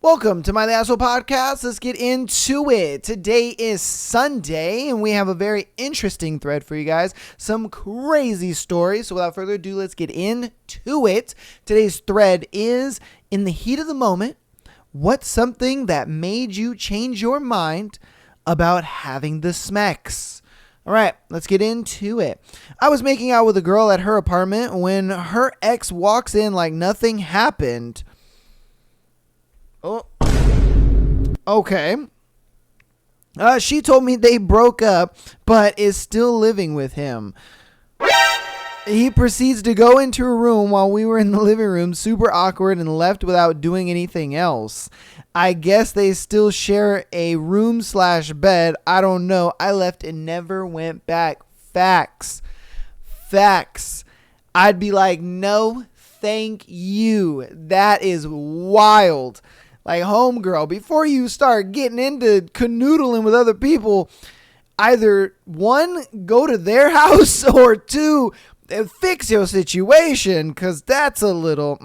Welcome to my Asshole Podcast. Let's get into it. Today is Sunday, and we have a very interesting thread for you guys. Some crazy stories. So without further ado, let's get into it. Today's thread is, in the heat of the moment, what's something that made you change your mind about having the smecks? All right, let's get into it. I was making out with a girl at her apartment when her ex walks in like nothing happened. Oh, okay. She told me they broke up, but is still living with him. He proceeds to go into a room while we were in the living room, super awkward, and left without doing anything else. I guess they still share a room/bed. I don't know. I left and never went back. Facts. I'd be like, no, thank you. That is wild. Like, homegirl, before you start getting into canoodling with other people, either one, go to their house, or two, fix your situation, because that's a little,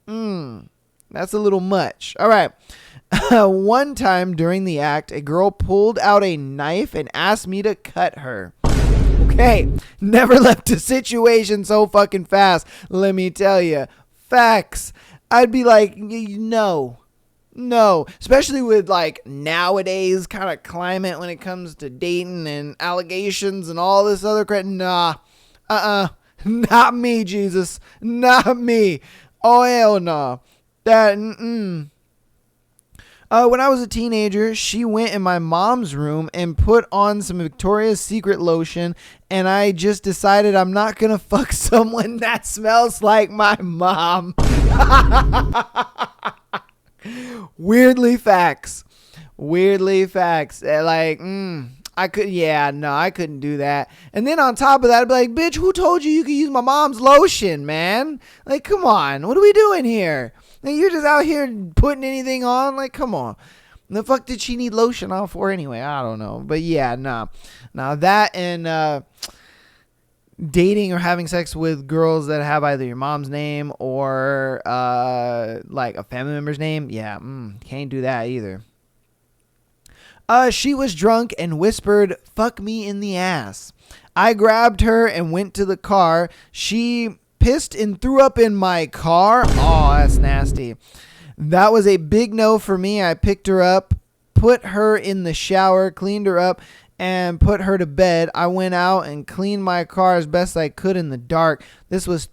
that's a little much. All right. One time during the act, a girl pulled out a knife and asked me to cut her. Okay, never left a situation so fucking fast, let me tell you. Facts. I'd be like, no, especially with like nowadays kind of climate when it comes to dating and allegations and all this other crap. Nah, not me, Jesus, not me. Oh, hell no. When I was a teenager, she went in my mom's room and put on some Victoria's Secret lotion, and I just decided I'm not going to fuck someone that smells like my mom. Weirdly facts. Like, I couldn't do that. And then on top of that, I'd be like, bitch, who told you could use my mom's lotion, man? Like, come on, what are we doing here? Like, you're just out here putting anything on? Like, come on. The fuck did she need lotion on for anyway? I don't know. But yeah, nah. Now that and dating or having sex with girls that have either your mom's name or like a family member's name, yeah, can't do that either. She was drunk and whispered, "Fuck me in the ass." I grabbed her and went to the car. She pissed and threw up in my car. Oh, that's nasty. That was a big no for me. I picked her up, put her in the shower, cleaned her up, and put her to bed. I went out and cleaned my car as best I could in the dark. This was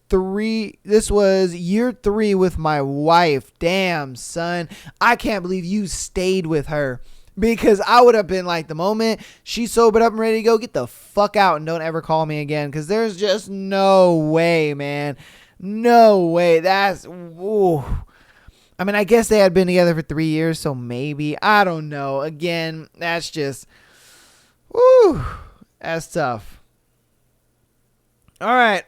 year 3 with my wife. Damn, son. I can't believe you stayed with her. Because I would have been like, the moment she sobered up and ready to go, get the fuck out and don't ever call me again. Because there's just no way, man. No way. Ooh. I mean, I guess they had been together for 3 years, so maybe. I don't know. Again, that's just, woo, that's tough. All right.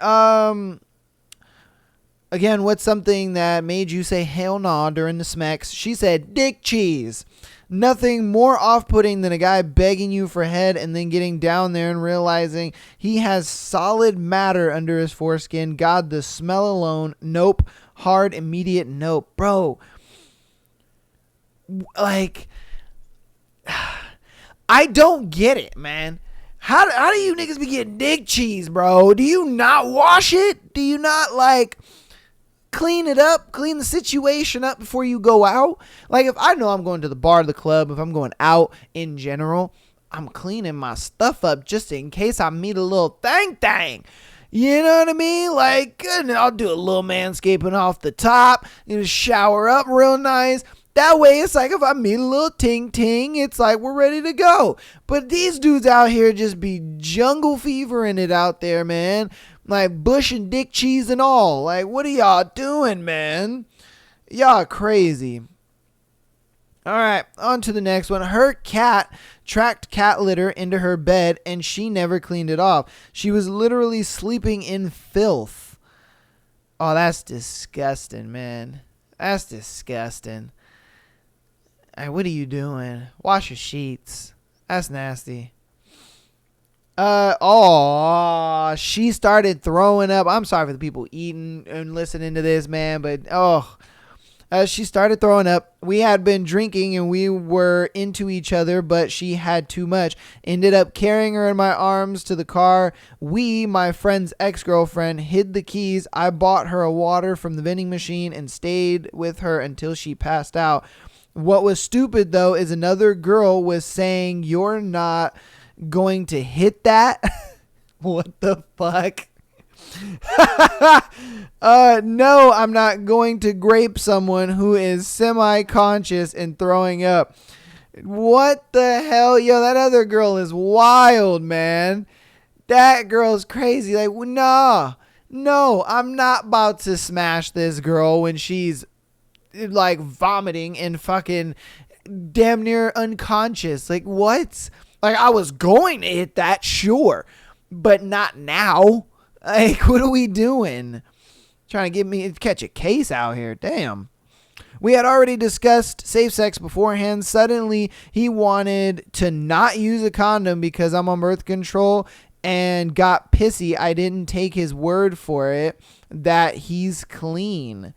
Again, what's something that made you say hell nah during the smacks? She said dick cheese. Nothing more off-putting than a guy begging you for head and then getting down there and realizing he has solid matter under his foreskin. God, the smell alone. Nope. Hard, immediate nope. Bro. Like, I don't get it, man. How do you niggas be getting dick cheese, bro? Do you not wash it? Do you not, like, clean it up, clean the situation up before you go out? Like, if I know I'm going to the bar, the club, if I'm going out in general, I'm cleaning my stuff up just in case I meet a little thing. You know what I mean? Like, I'll do a little manscaping off the top, shower up real nice. That way, it's like if I meet a little ting, it's like we're ready to go. But these dudes out here just be jungle fevering it out there, man. Like bush and dick cheese and all. Like, what are y'all doing, man? Y'all crazy. All right, on to the next one. Her cat tracked cat litter into her bed and she never cleaned it off. She was literally sleeping in filth. Oh, that's disgusting, man. That's disgusting. Hey, what are you doing? Wash your sheets. That's nasty. She started throwing up. I'm sorry for the people eating and listening to this, man, but She started throwing up. We had been drinking and we were into each other, but she had too much. Ended up carrying her in my arms to the car. My friend's ex-girlfriend, hid the keys. I bought her a water from the vending machine and stayed with her until she passed out. What was stupid, though, is another girl was saying, "You're not going to hit that?" What the fuck? No, I'm not going to grape someone who is semi-conscious and throwing up. What the hell? Yo, that other girl is wild, man. That girl's crazy. Like, no, I'm not about to smash this girl when she's like vomiting and fucking damn near unconscious. Like, what? Like, I was going to hit that, sure, but not now. Like, what are we doing? Trying to get me to catch a case out here. Damn. We had already discussed safe sex beforehand. Suddenly, he wanted to not use a condom because I'm on birth control and got pissy. I didn't take his word for it that he's clean.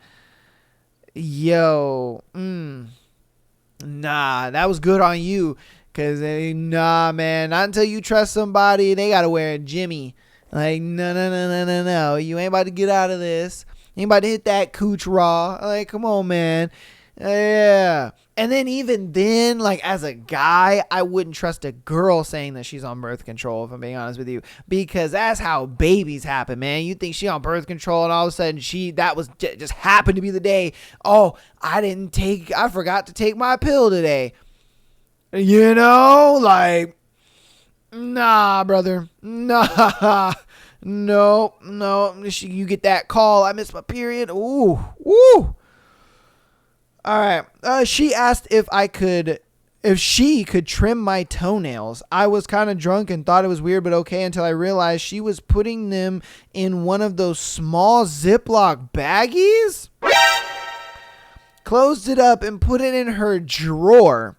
Yo. Nah, that was good on you. Because, nah, man, not until you trust somebody, they got to wear a Jimmy. Like, no. You ain't about to get out of this. You ain't about to hit that cooch raw. Like, come on, man. Yeah. And then even then, like, as a guy, I wouldn't trust a girl saying that she's on birth control, if I'm being honest with you. Because that's how babies happen, man. You think she on birth control and all of a sudden that was just happened to be the day. Oh, I forgot to take my pill today. You know, like, nah, brother. Nah. No. You get that call. I missed my period. Ooh. All right. She asked if she could trim my toenails. I was kind of drunk and thought it was weird, but okay, until I realized she was putting them in one of those small Ziploc baggies. Closed it up and put it in her drawer.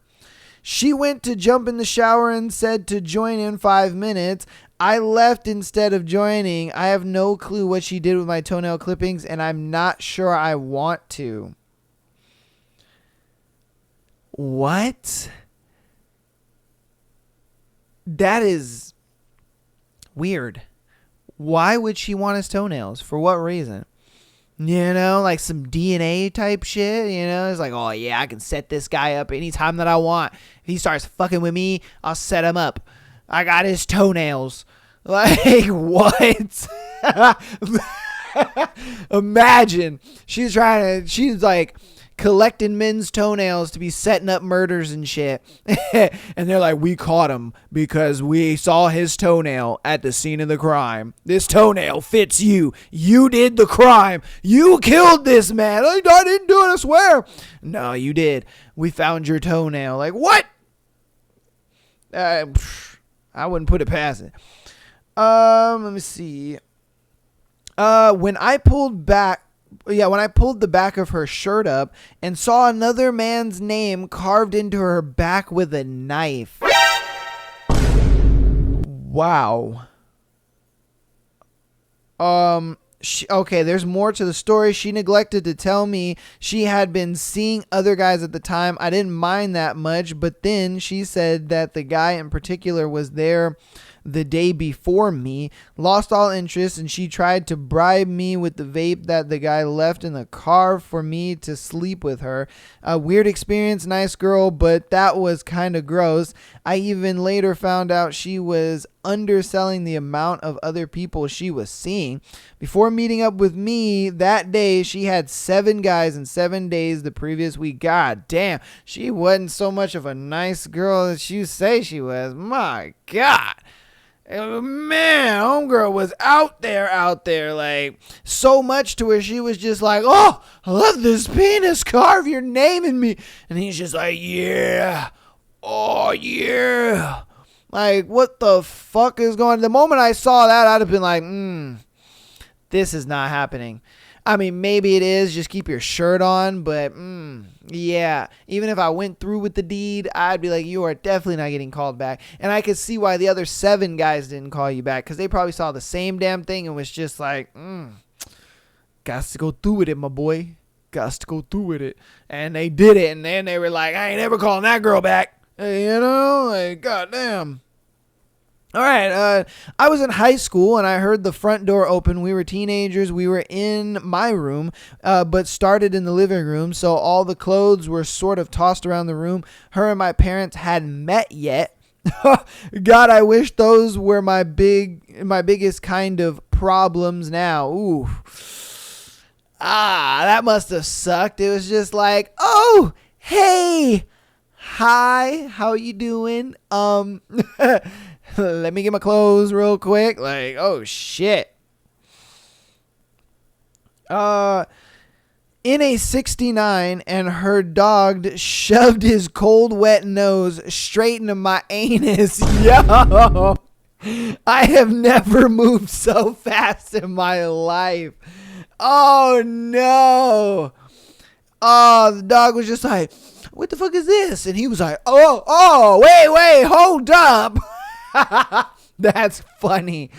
She went to jump in the shower and said to join in 5 minutes. I left instead of joining. I have no clue what she did with my toenail clippings, and I'm not sure I want to. What? That is weird. Why would she want his toenails? For what reason? You know, like some DNA type shit, you know? It's like, oh, yeah, I can set this guy up anytime that I want. If he starts fucking with me, I'll set him up. I got his toenails. Like, what? Imagine. She's like collecting men's toenails to be setting up murders and shit. And they're like, we caught him because we saw his toenail at the scene of the crime. This toenail fits you. You did the crime. You killed this man. I didn't do it, I swear. No, you did. We found your toenail. Like, what? I wouldn't put it past it. Let me see. When I pulled the back of her shirt up and saw another man's name carved into her back with a knife. Wow. Okay, there's more to the story. She neglected to tell me she had been seeing other guys at the time. I didn't mind that much, but then she said that the guy in particular was there the day before me. Lost all interest, and she tried to bribe me with the vape that the guy left in the car for me to sleep with her. A weird experience, nice girl, but that was kind of gross. I even later found out she was underselling the amount of other people she was seeing. Before meeting up with me that day, she had 7 guys in 7 days the previous week. God damn, she wasn't so much of a nice girl as you say she was. My God. Man, homegirl was out there, like, so much to where she was just like, oh, I love this penis, carve your name in me. And he's just like, yeah, oh, yeah. Like, what the fuck is going on? The moment I saw that, I'd have been like, this is not happening. I mean, maybe it is, just keep your shirt on, but yeah, even if I went through with the deed, I'd be like, you are definitely not getting called back. And I could see why the other 7 guys didn't call you back, because they probably saw the same damn thing and was just like, got to go through with it, my boy. got to go through with it. And they did it. And then they were like, I ain't ever calling that girl back. You know, like, goddamn. All right, I was in high school and I heard the front door open. We were teenagers. We were in my room, but started in the living room. So all the clothes were sort of tossed around the room. Her and my parents hadn't met yet. God, I wish those were my biggest kind of problems now. Ooh. That must have sucked. It was just like, oh, hey, hi, how you doing? Let me get my clothes real quick. Like, oh shit. In a 69, and her dog shoved his cold, wet nose straight into my anus. Yo, I have never moved so fast in my life. Oh no. Oh, the dog was just like, what the fuck is this? And he was like, oh, wait, hold up. That's funny.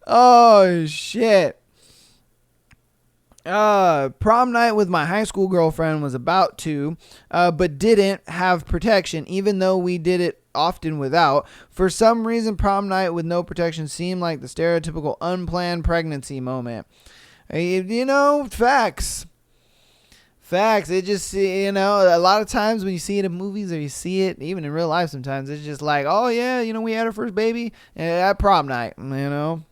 Oh shit. Prom night with my high school girlfriend was about to, but didn't have protection, even though we did it often without. For some reason, prom night with no protection seemed like the stereotypical unplanned pregnancy moment. You know, facts. It just, you know, a lot of times when you see it in movies or you see it even in real life sometimes, it's just like, oh yeah, you know, we had our first baby at prom night, you know.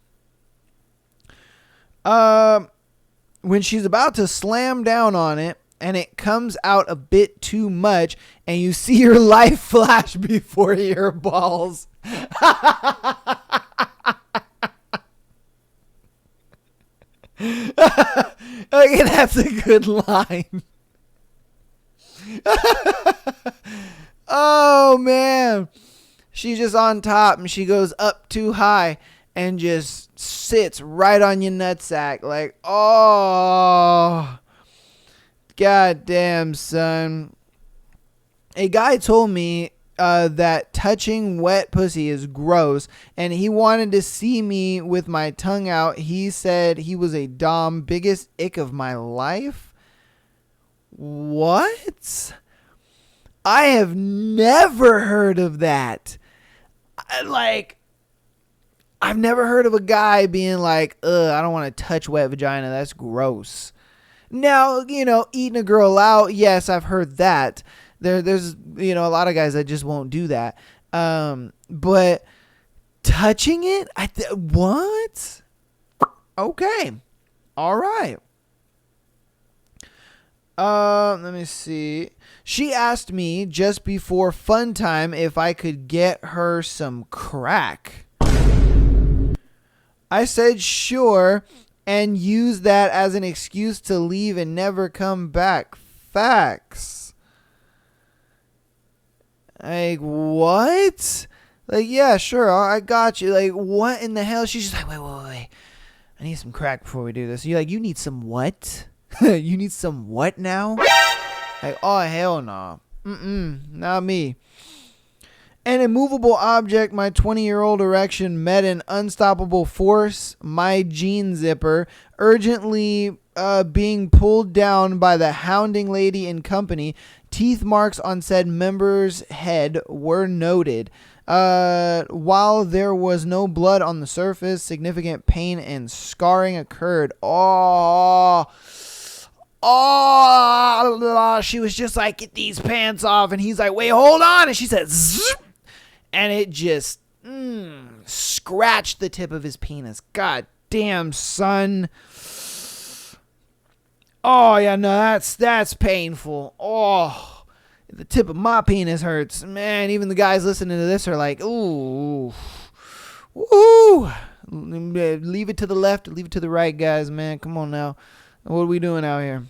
When she's about to slam down on it and it comes out a bit too much and you see your life flash before your balls. Okay, that's a good line. Oh man, she's just on top and she goes up too high and just sits right on your nutsack. Like, oh, goddamn, son. A guy told me that touching wet pussy is gross, and he wanted to see me with my tongue out. He said he was a dom. Biggest ick of my life. What? I have never heard of that. I've never heard of a guy being like, I don't want to touch wet vagina. That's gross. Now, you know, eating a girl out, yes, I've heard that. There's, you know, a lot of guys that just won't do that. But touching it? What? Okay. All right. Let me see. She asked me just before fun time if I could get her some crack. I said sure and used that as an excuse to leave and never come back. Facts. Like, what? Like, yeah, sure, I got you. Like, what in the hell? She's just like, wait. I need some crack before we do this. You're like, you need some what? You need some what now? Like, oh, hell no. Not me. An immovable object, my 20-year-old erection met an unstoppable force. My jean zipper urgently being pulled down by the hounding lady in company. Teeth marks on said member's head were noted. While there was no blood on the surface, significant pain and scarring occurred. She was just like, get these pants off. And he's like, wait, hold on. And she said, zzz, and it just scratched the tip of his penis. God damn, son. Oh, yeah, no, that's painful. Oh, the tip of my penis hurts. Man, even the guys listening to this are like, ooh. Leave it to the left, leave it to the right, guys, man. Come on now. What are we doing out here?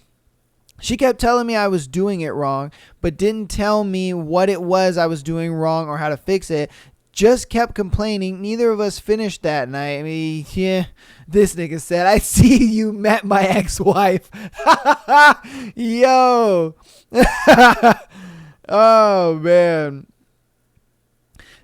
She kept telling me I was doing it wrong, but didn't tell me what it was I was doing wrong or how to fix it. Just kept complaining. Neither of us finished that night. I mean, yeah, this nigga said, I see you met my ex-wife. Yo. Oh, man.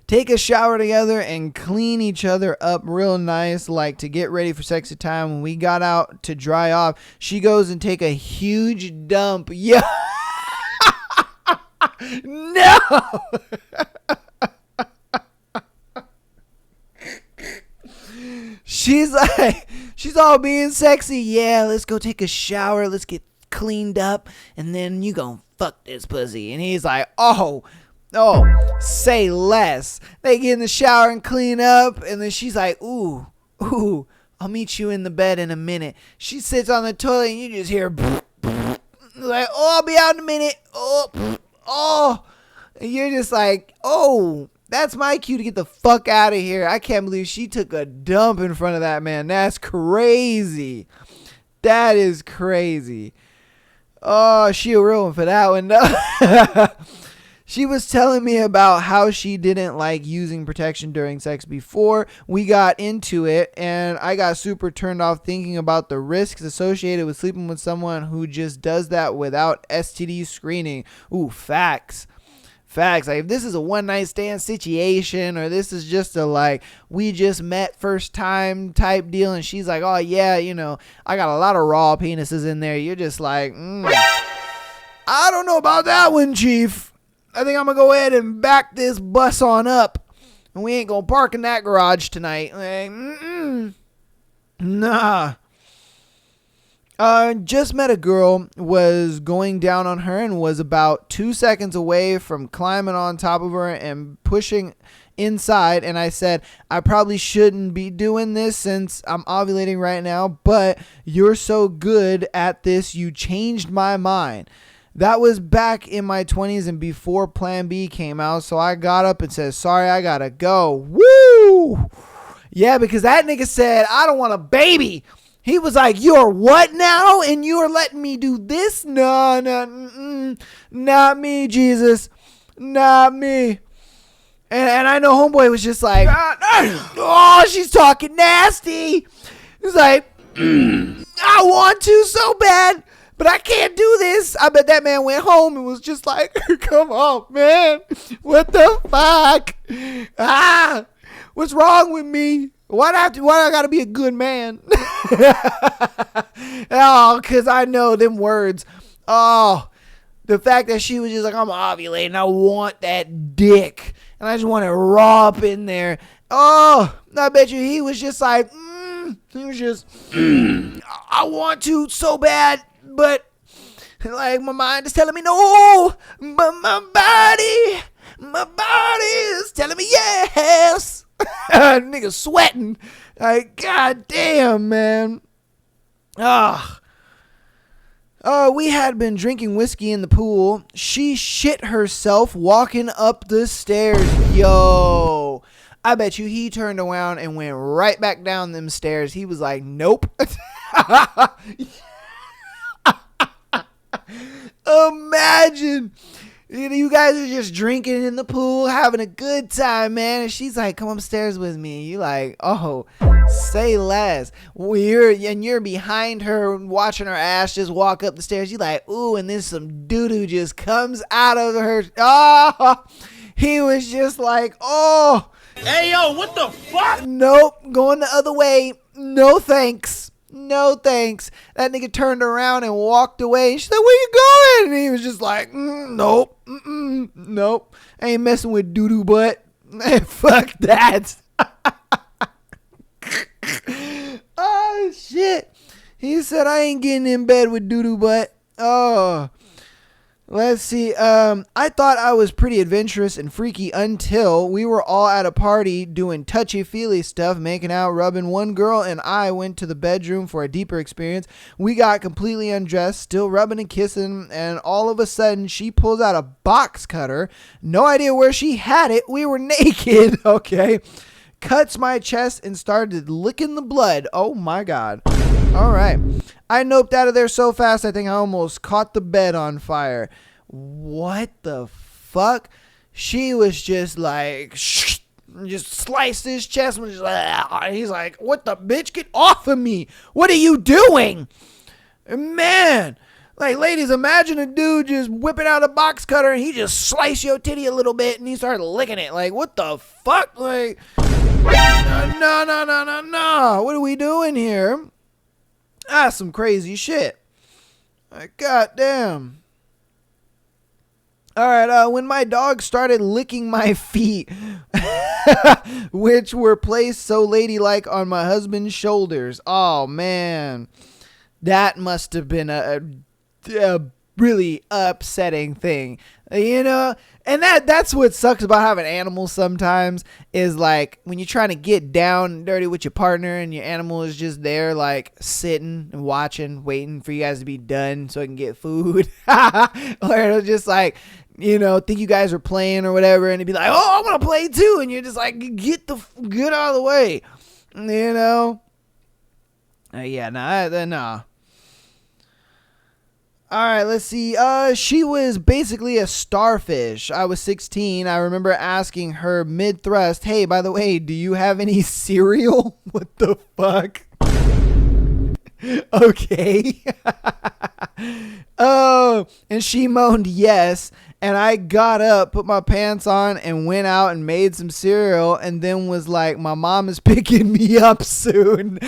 take a shower together and clean each other up real nice, like to get ready for sexy time. When we got out to dry off, she goes and take a huge dump. Yeah. No. She's all being sexy. Yeah, let's go take a shower. Let's get cleaned up. And then you gonna fuck this pussy. And he's like, oh, say less. They get in the shower and clean up. And then she's like, ooh, I'll meet you in the bed in a minute. She sits on the toilet and you just hear like, oh, I'll be out in a minute. Oh. And you're just like, oh. That's my cue to get the fuck out of here. I can't believe she took a dump in front of that man. That's crazy. That is crazy. Oh, she a real one for that one. She was telling me about how she didn't like using protection during sex before we got into it, and I got super turned off thinking about the risks associated with sleeping with someone who just does that without STD screening. Ooh, facts. Like, if this is a one night stand situation, or this is just a like we just met first time type deal, and she's like, oh yeah, you know, I got a lot of raw penises in there, you're just like, I don't know about that one, Chief. I think I'm gonna go ahead and back this bus on up, and we ain't gonna park in that garage tonight. Like, nah. Just met a girl, was going down on her and was about 2 seconds away from climbing on top of her and pushing inside. And I said, I probably shouldn't be doing this since I'm ovulating right now, but you're so good at this, you changed my mind. That was back in my 20s and before Plan B came out. So I got up and said, sorry, I gotta go. Woo! Yeah, because that nigga said, I don't want a baby. He was like, you're what now? And you're letting me do this? No, not me, Jesus. Not me. And I know homeboy was just like, oh, she's talking nasty. He's like, I want to so bad, but I can't do this. I bet that man went home and was just like, come on, man. What the fuck? What's wrong with me? Why do I gotta be a good man? Oh, because I know them words. Oh, the fact that she was just like, I'm ovulating, I want that dick, and I just want it raw up in there. Oh, I bet you he was just like, he was just, I want to so bad, but like my mind is telling me no, but my body is telling me yes. Nigga sweating. Like, god damn, man. We had been drinking whiskey in the pool. She shit herself walking up the stairs. Yo, I bet you he turned around and went right back down them stairs. He was like, nope. Imagine. You guys are just drinking in the pool, having a good time, man. And she's like, come upstairs with me. You like, oh, say less. You're behind her watching her ass just walk up the stairs. You like, ooh, and then some doo-doo just comes out of her. Oh, he was just like, oh. Hey, yo, what the fuck? Nope, going the other way. No thanks. No thanks. That nigga turned around and walked away. She's like, where you going? And he was just like, nope. Nope. I ain't messing with doo-doo butt. Fuck that. Oh, shit. He said, I ain't getting in bed with doo-doo butt. Oh. Let's see. I thought I was pretty adventurous and freaky until we were all at a party doing touchy-feely stuff, making out, rubbing. One girl and I went to the bedroom for a deeper experience. We got completely undressed, still rubbing and kissing, and all of a sudden she pulls out a box cutter. No idea where she had it. We were naked. Okay. Cuts my chest and started licking the blood. Oh my God. All right. I noped out of there so fast I think I almost caught the bed on fire. What the fuck? She was just like, just sliced his chest. And he's like, what the bitch? Get off of me. What are you doing? Man, Like, ladies, imagine a dude just whipping out a box cutter and he just slice your titty a little bit and he started licking it. Like, what the fuck? Like, no. What are we doing here? That's some crazy shit. Like, goddamn. All right, when my dog started licking my feet, which were placed so ladylike on my husband's shoulders. Oh, man. That must have been a really upsetting thing, you know. And that's what sucks about having animals sometimes, is like when you're trying to get down and dirty with your partner and your animal is just there like sitting and watching, waiting for you guys to be done so it can get food. Or it'll just like, you know, think you guys are playing or whatever, and it'd be like, oh, I want to play too, and you're just like, get out of the way, you know. Yeah, nah. All right, let's see. She was basically a starfish. I was 16. I remember asking her mid-thrust, hey, by the way, do you have any cereal? What the fuck? Okay. Oh, and she moaned yes. And I got up, put my pants on, and went out and made some cereal, and then was like, my mom is picking me up soon.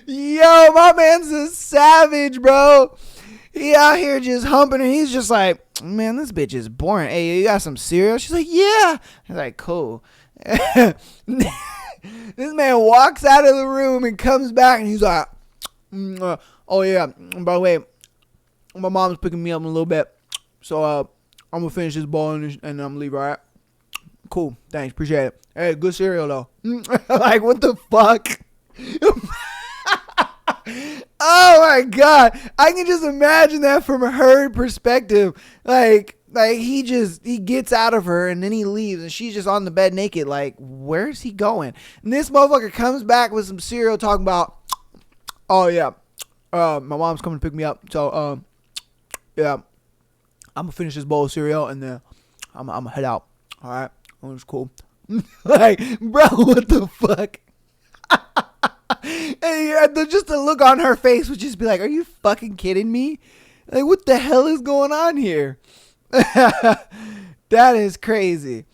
Yo, my man's a savage, bro. He out here just humping, and he's just like, man, this bitch is boring. Hey, you got some cereal? She's like, yeah. He's like, cool. This man walks out of the room and comes back, and he's like, oh yeah, by the way, my mom's picking me up in a little bit, so I'm gonna finish this bowl and I'm gonna leave. All right, cool, thanks, appreciate it. Hey, good cereal though. Like, what the fuck? Oh my god, I can just imagine that from her perspective. Like he gets out of her and then he leaves and she's just on the bed naked. Like, where's he going? And this motherfucker comes back with some cereal talking about, oh yeah, my mom's coming to pick me up. So yeah, I'm gonna finish this bowl of cereal and then I'm gonna head out. All right, oh, it's cool. Like, bro, what the fuck? And just the look on her face would just be like, are you fucking kidding me? Like, what the hell is going on here? That is crazy.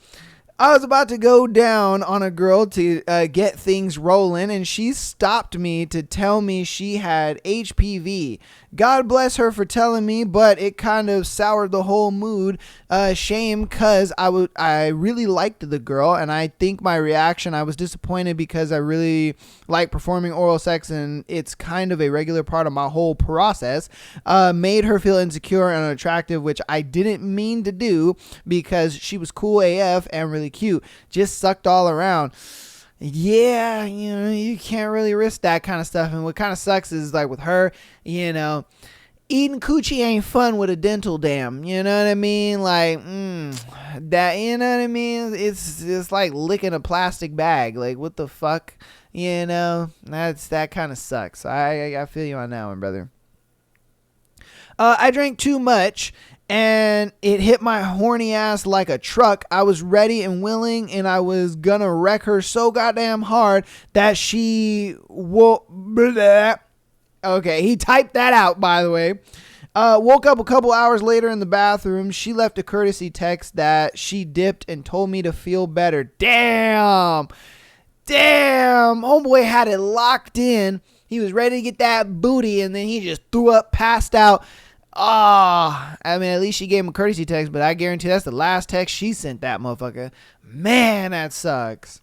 I was about to go down on a girl to get things rolling, and she stopped me to tell me she had HPV. God bless her for telling me, but it kind of soured the whole mood. Shame, because I really liked the girl, and I think my reaction, I was disappointed because I really like performing oral sex, and it's kind of a regular part of my whole process. Made her feel insecure and unattractive, which I didn't mean to do because she was cool AF and really cute. Just sucked all around. Yeah, you know, you can't really risk that kind of stuff. And what kind of sucks is, like, with her, you know, eating coochie ain't fun with a dental dam. You know what I mean? Like, that, you know what I mean? It's like licking a plastic bag. Like, what the fuck? You know, that kind of sucks. I feel you on that one, brother. I drank too much and it hit my horny ass like a truck. I was ready and willing, and I was gonna wreck her so goddamn hard that she okay, he typed that out, by the way. Woke up a couple hours later in the bathroom. She left a courtesy text that she dipped and told me to feel better. Damn, homeboy had it locked in. He was ready to get that booty, and then he just threw up, passed out. I mean, at least she gave him a courtesy text, but I guarantee that's the last text she sent that motherfucker. Man, that sucks.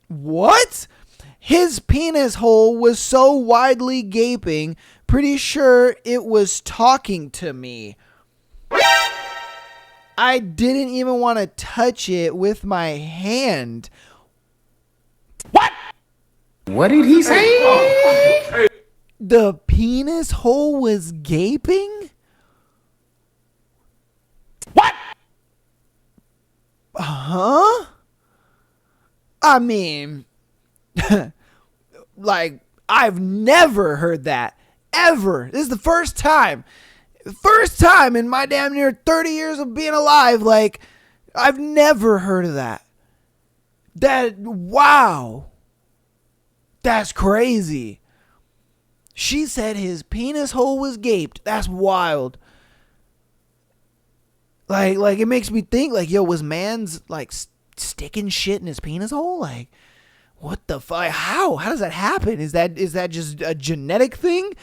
What? His penis hole was so widely gaping, pretty sure it was talking to me. I didn't even want to touch it with my hand. What? What did he say? The penis hole was gaping? What? Huh? I mean, like, I've never heard that. Ever. This is the first time. First time in my damn near 30 years of being alive, like, I've never heard of that. Wow. That's crazy. She said his penis hole was gaped. That's wild. Like it makes me think, like, yo, was man's, like, sticking shit in his penis hole? Like, what the fuck? How does that happen? Is that just a genetic thing?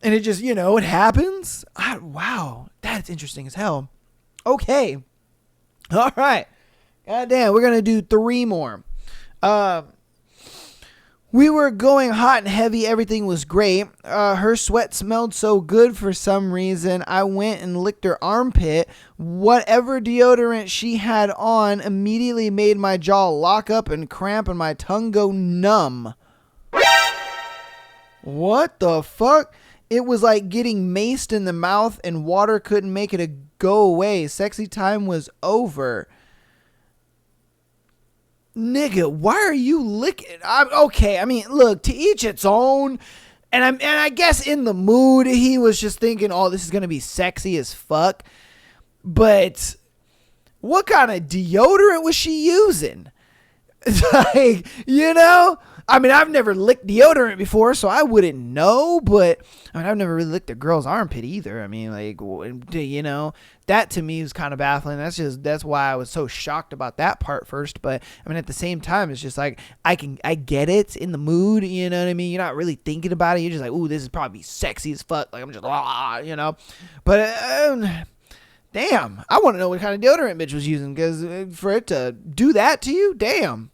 And it just, it happens? Wow. That's interesting as hell. Okay. All right. Goddamn, we're going to do 3 more. We were going hot and heavy. Everything was great. Her sweat smelled so good for some reason. I went and licked her armpit. Whatever deodorant she had on immediately made my jaw lock up and cramp and my tongue go numb. What the fuck? It was like getting maced in the mouth and water couldn't make it go away. Sexy time was over. Nigga, why are you licking? Okay, I mean, look, to each its own. And I guess in the mood, he was just thinking, oh, this is going to be sexy as fuck. But what kind of deodorant was she using? Like, I mean, I've never licked deodorant before, so I wouldn't know, but I mean, I've never really licked a girl's armpit either. I mean, like, that to me is kind of baffling. That's why I was so shocked about that part first. But I mean, at the same time, it's just like, I get it in the mood, you know what I mean? You're not really thinking about it. You're just like, ooh, this is probably sexy as fuck. Like, I'm just, But, damn, I want to know what kind of deodorant bitch was using, because for it to do that to you, damn.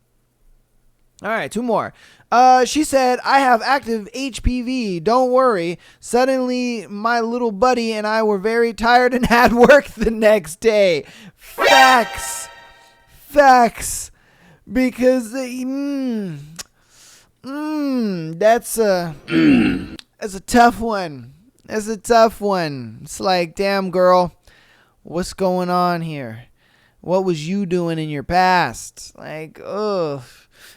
All right, 2 more. She said, I have active HPV. Don't worry. Suddenly, my little buddy and I were very tired and had work the next day. Facts. Because, that's a tough one. It's like, damn, girl, what's going on here? What was you doing in your past? Like, ugh.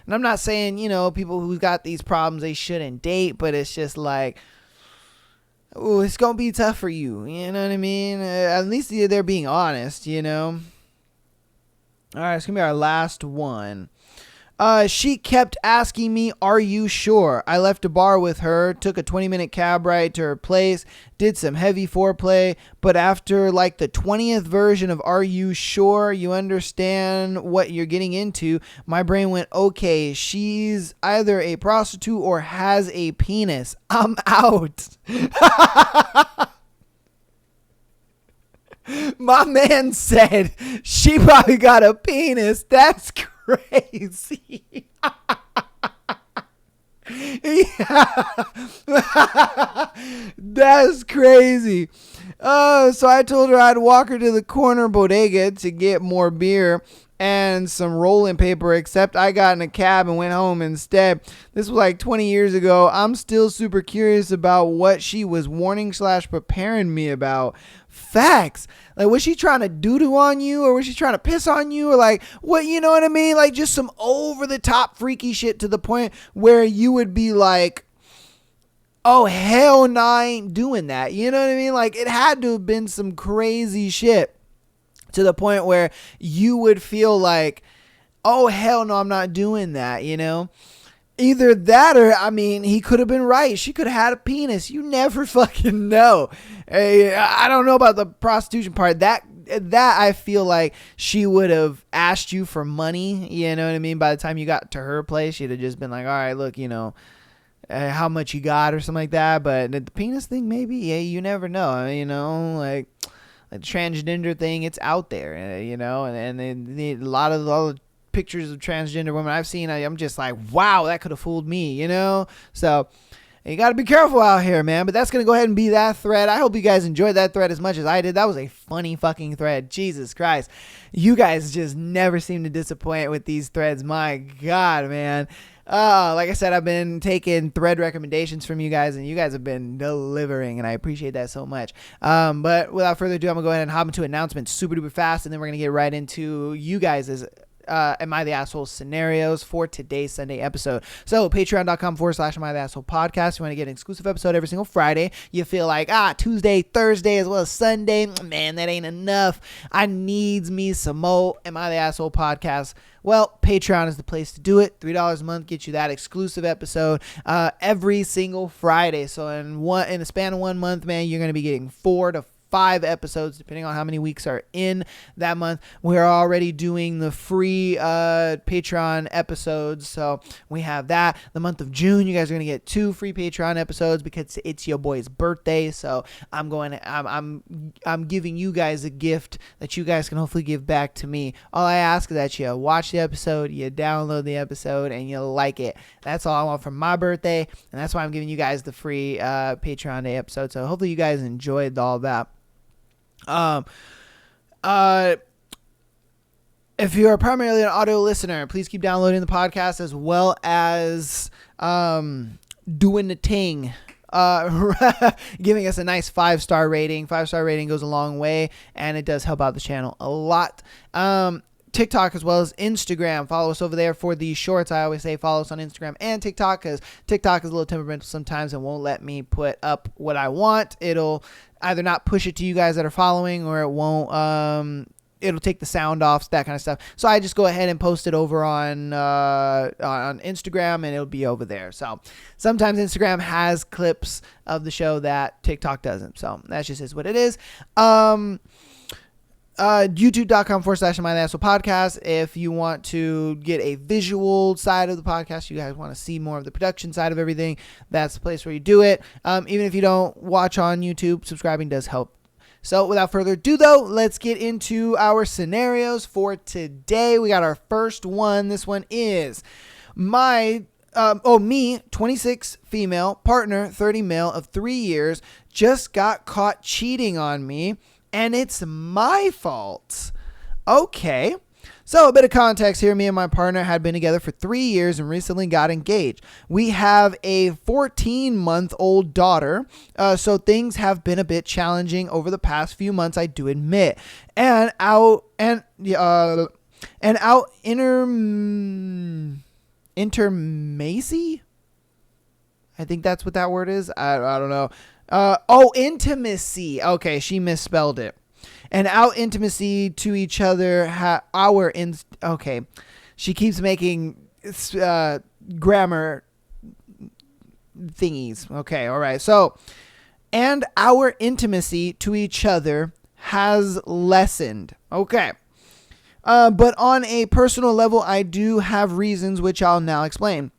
And I'm not saying, people who got these problems, they shouldn't date, but it's just like, ooh, it's going to be tough for you. You know what I mean? At least they're being honest, All right, it's going to be our last one. She kept asking me, are you sure? I left a bar with her, took a 20-minute cab ride to her place, did some heavy foreplay, but after like the 20th version of are you sure, you understand what you're getting into, my brain went, okay, she's either a prostitute or has a penis. I'm out. My man said she probably got a penis. That's crazy. That's crazy. So I told her I'd walk her to the corner bodega to get more beer and some rolling paper, except I got in a cab and went home instead. This was like 20 years ago. I'm still super curious about what she was warning/preparing me about. Facts. Like, was she trying to doo-doo on you, or was she trying to piss on you, or like, what, you know what I mean? Like, just some over-the-top freaky shit to the point where you would be like, oh, hell no, I ain't doing that. You know what I mean? Like, it had to have been some crazy shit to the point where you would feel like, oh, hell no, I'm not doing that, Either that or, I mean, he could have been right. She could have had a penis. You never fucking know. Hey, I don't know about the prostitution part. That I feel like she would have asked you for money. You know what I mean? By the time you got to her place, she'd have just been like, all right, look, how much you got or something like that. But the penis thing, maybe, yeah, you never know. Like the transgender thing, it's out there, and a lot of all the pictures of transgender women I've seen, I'm just like, wow, that could have fooled me, So you got to be careful out here, man. But that's going to go ahead and be that thread. I hope you guys enjoyed that thread as much as I did. That was a funny fucking thread. Jesus Christ. You guys just never seem to disappoint with these threads. My God, man. Like I said, I've been taking thread recommendations from you guys, and you guys have been delivering, and I appreciate that so much. But without further ado, I'm going to go ahead and hop into announcements super duper fast, and then we're going to get right into you guys' Am I the Asshole scenarios for today's Sunday episode. So patreon.com/Am I the Asshole podcast. You want to get an exclusive episode every single Friday. You feel like, Tuesday, Thursday, as well as Sunday. Man, that ain't enough. I needs me some more Am I the Asshole podcast. Well, Patreon is the place to do it. $3 a month gets you that exclusive episode every single Friday. So in the span of 1 month, man, you're going to be getting 4 to 5 episodes, depending on how many weeks are in that month. We're already doing the free Patreon episodes, so we have that. The month of June, you guys are gonna get 2 free Patreon episodes because it's your boy's birthday. So I'm giving you guys a gift that you guys can hopefully give back to me. All I ask is that you watch the episode, you download the episode, and you like it. That's all I want for my birthday, and that's why I'm giving you guys the free Patreon day episode. So hopefully you guys enjoyed all that. If you're primarily an audio listener, please keep downloading the podcast as well as doing the ting. Giving us a nice 5-star rating. 5-star rating goes a long way, and it does help out the channel a lot. TikTok as well as Instagram. Follow us over there for the shorts. I always say follow us on Instagram and TikTok because TikTok is a little temperamental sometimes and won't let me put up what I want. It'll either not push it to you guys that are following, or it won't. It'll take the sound off, that kind of stuff. So I just go ahead and post it over on Instagram, and it'll be over there. So sometimes Instagram has clips of the show that TikTok doesn't. So that just is what it is. YouTube.com/Am I the Asshole podcast. If you want to get a visual side of the podcast, you guys want to see more of the production side of everything, that's the place where you do it. Even if you don't watch on YouTube, subscribing does help. So without further ado, though, let's get into our scenarios for today. We got our first one. This one is me, 26 female, partner, 30 male of 3 years, just got caught cheating on me, and it's my fault. Okay. So a bit of context here. Me and my partner had been together for 3 years and recently got engaged. We have a 14-month-old daughter. So things have been a bit challenging over the past few months, I do admit. Intermacy? I think that's what that word is. I don't know. Intimacy. Okay, she misspelled it. And our intimacy to each other, okay. She keeps making grammar thingies. Okay, all right. So, and our intimacy to each other has lessened. Okay. But on a personal level, I do have reasons which I'll now explain.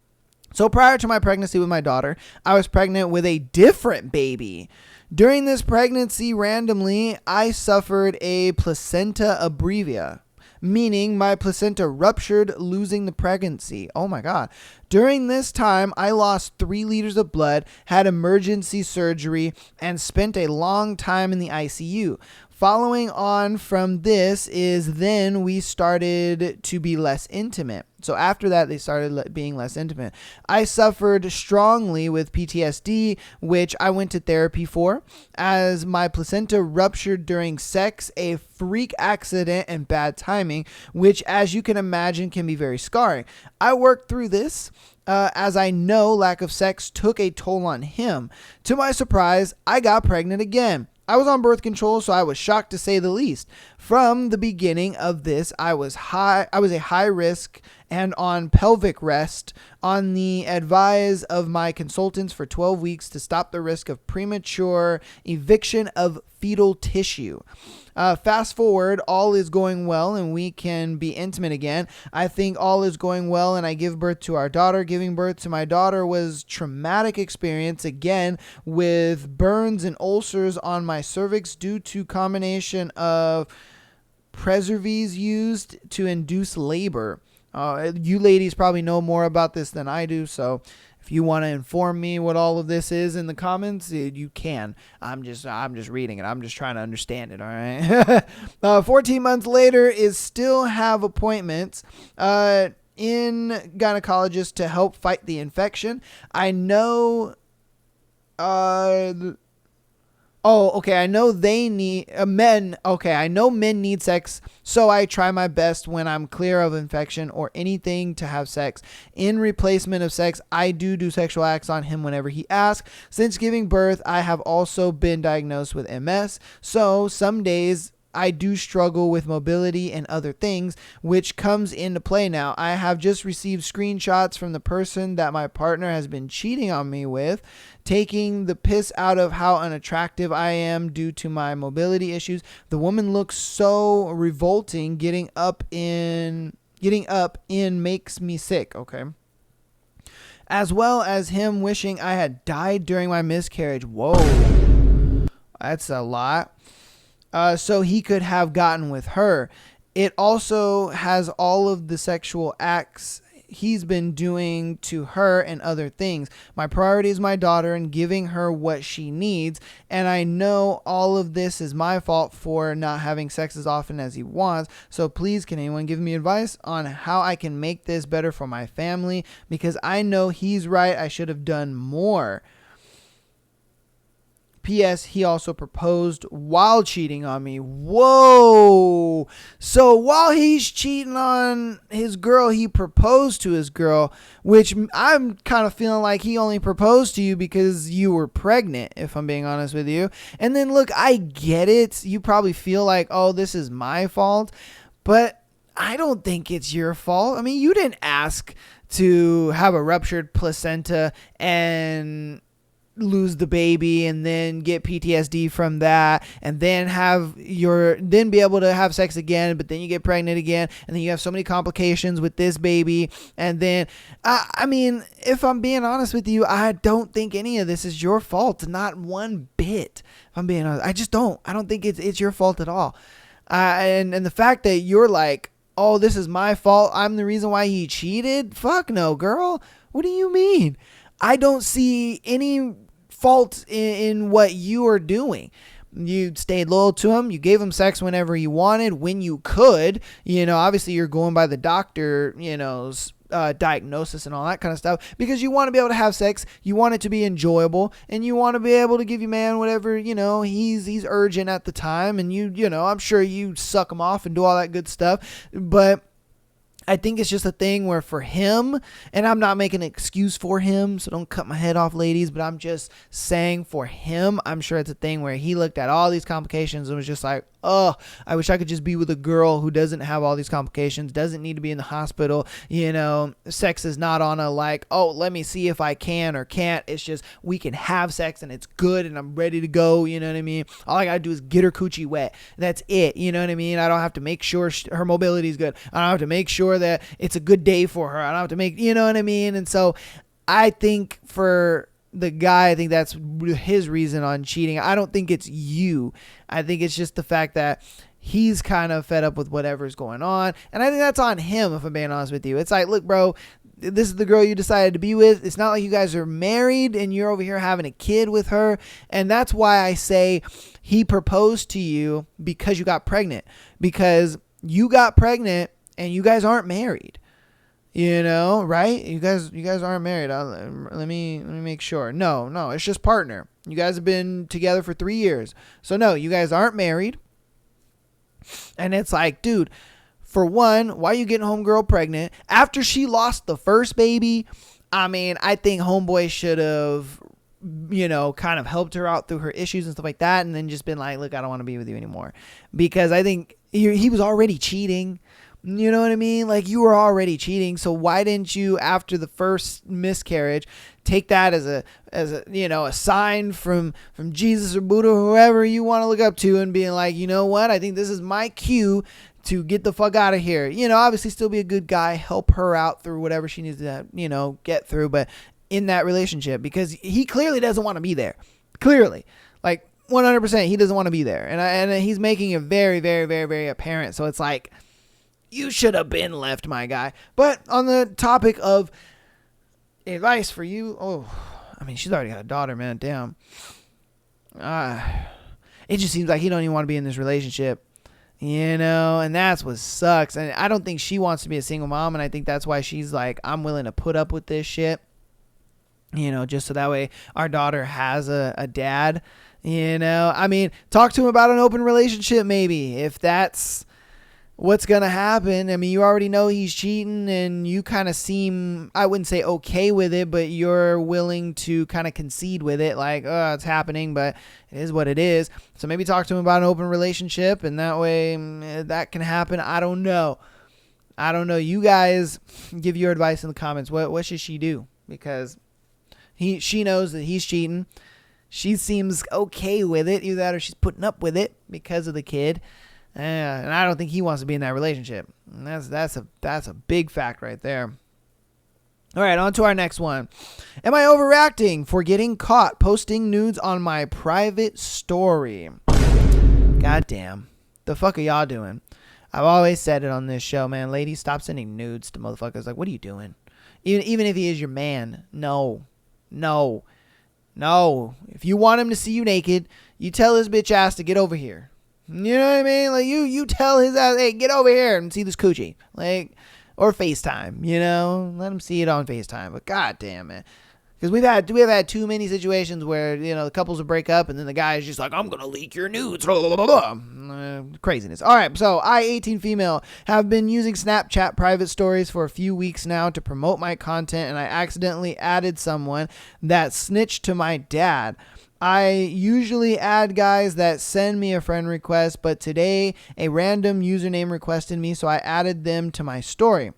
So prior to my pregnancy with my daughter, I was pregnant with a different baby. During this pregnancy, randomly, I suffered a placenta abrevia, meaning my placenta ruptured, losing the pregnancy. Oh my God. During this time, I lost 3 liters of blood, had emergency surgery, and spent a long time in the ICU. Following on from this is then we started to be less intimate. So after that, they started being less intimate. I suffered strongly with PTSD, which I went to therapy for, as my placenta ruptured during sex, a freak accident, and bad timing, which, as you can imagine, can be very scarring. I worked through this. As I know lack of sex took a toll on him. To my surprise, I got pregnant again. I was on birth control, so I was shocked to say the least. From the beginning of this, I was a high risk and on pelvic rest on the advice of my consultants for 12 weeks to stop the risk of premature eviction of fetal tissue. Fast forward, all is going well and we can be intimate again. I think all is going well and I give birth to our daughter. Giving birth to my daughter was traumatic experience again with burns and ulcers on my cervix due to combination of preservatives used to induce labor. You ladies probably know more about this than I do, so if you want to inform me what all of this is in the comments, you can. I'm just reading it. I'm just trying to understand it, all right? 14 months later is still have appointments in gynecologist to help fight the infection. I know Oh, okay. I know they need men. Okay, I know men need sex, so I try my best when I'm clear of infection or anything to have sex. In replacement of sex, I do sexual acts on him whenever he asks. Since giving birth, I have also been diagnosed with MS, so some days I do struggle with mobility and other things, which comes into play now. I have just received screenshots from the person that my partner has been cheating on me with, taking the piss out of how unattractive I am due to my mobility issues. The woman looks so revolting. Getting up in makes me sick. Okay. As well as him wishing I had died during my miscarriage. Whoa. That's a lot. So he could have gotten with her. It also has all of the sexual acts he's been doing to her and other things. My priority is my daughter and giving her what she needs. And I know all of this is my fault for not having sex as often as he wants. So please, can anyone give me advice on how I can make this better for my family? Because I know he's right. I should have done more. P.S. He also proposed while cheating on me. Whoa. So while he's cheating on his girl, he proposed to his girl, which I'm kind of feeling like he only proposed to you because you were pregnant, if I'm being honest with you. And then look, I get it. You probably feel like, oh, this is my fault. But I don't think it's your fault. I mean, you didn't ask to have a ruptured placenta and lose the baby and then get PTSD from that and then then be able to have sex again, but then you get pregnant again and then you have so many complications with this baby. And then I mean, if I'm being honest with you, I don't think any of this is your fault, not one bit. If I'm being honest, I don't think it's your fault at all. And the fact that you're like, oh, this is my fault, I'm the reason why he cheated, fuck no, girl. What do you mean? I don't see any fault in what you are doing. You stayed loyal to him. You gave him sex whenever you wanted, when you could. Obviously you're going by the doctor, diagnosis and all that kind of stuff because you want to be able to have sex. You want it to be enjoyable and you want to be able to give your man whatever, he's urgent at the time. And I'm sure you suck him off and do all that good stuff. But I think it's just a thing where for him, and I'm not making an excuse for him, so don't cut my head off, ladies, but I'm just saying for him, I'm sure it's a thing where he looked at all these complications and was just like, oh, I wish I could just be with a girl who doesn't have all these complications, doesn't need to be in the hospital. Sex is not on a like, oh, let me see if I can or can't. It's just we can have sex and it's good and I'm ready to go. You know what I mean? All I gotta do is get her coochie wet. That's it. You know what I mean? I don't have to make sure her mobility is good. I don't have to make sure that it's a good day for her. I don't have to make, you know what I mean? And so I think for the guy, I think that's his reason on cheating. I don't think it's you. I think it's just the fact that he's kind of fed up with whatever's going on. And I think that's on him, if I'm being honest with you. It's like, look, bro, this is the girl you decided to be with. It's not like you guys are married and you're over here having a kid with her. And that's why I say he proposed to you because you got pregnant. Because you got pregnant and you guys aren't married. Right? You guys aren't married. Let me make sure. No, it's just partner. You guys have been together for 3 years. So no, you guys aren't married. And it's like, dude, for one, why are you getting homegirl pregnant? After she lost the first baby, I mean, I think homeboy should have, kind of helped her out through her issues and stuff like that. And then just been like, look, I don't want to be with you anymore. Because I think he was already cheating. You know what I mean? Like, you were already cheating. So why didn't you, after the first miscarriage, take that as a sign from Jesus or Buddha, or whoever you want to look up to, and being like, you know what? I think this is my cue to get the fuck out of here. Obviously still be a good guy, help her out through whatever she needs to, get through, but in that relationship, because he clearly doesn't want to be there. Clearly. Like 100% he doesn't want to be there. And he's making it very, very, very, very apparent. So it's like, you should have been left, my guy. But on the topic of advice for you, I mean, she's already got a daughter, man. Damn. It just seems like he don't even want to be in this relationship, and that's what sucks. And I don't think she wants to be a single mom, and I think that's why she's like, I'm willing to put up with this shit. just so that way our daughter has a dad. I mean, talk to him about an open relationship maybe, if that's what's going to happen. I mean, you already know he's cheating and you kind of seem, I wouldn't say okay with it, but you're willing to kind of concede with it. Like, oh, it's happening, but it is what it is. So maybe talk to him about an open relationship and that way that can happen. I don't know. You guys give your advice in the comments. What should she do? Because she knows that he's cheating. She seems okay with it. Either that or she's putting up with it because of the kid. And I don't think he wants to be in that relationship. And that's a big fact right there. All right, on to our next one. Am I overreacting for getting caught posting nudes on my private story? Goddamn. The fuck are y'all doing? I've always said it on this show, man. Ladies, stop sending nudes to motherfuckers. Like, what are you doing? Even if he is your man. No. If you want him to see you naked, you tell his bitch ass to get over here. You know what I mean? Like, you tell his ass, hey, get over here and see this coochie. Like, or FaceTime, let him see it on FaceTime. But goddamn, man. Because we have had too many situations where, the couples will break up and then the guy is just like, I'm going to leak your nudes. Craziness. All right. So I, 18 female, have been using Snapchat private stories for a few weeks now to promote my content, and I accidentally added someone that snitched to my dad. I usually add guys that send me a friend request, but today a random username requested me, so I added them to my story.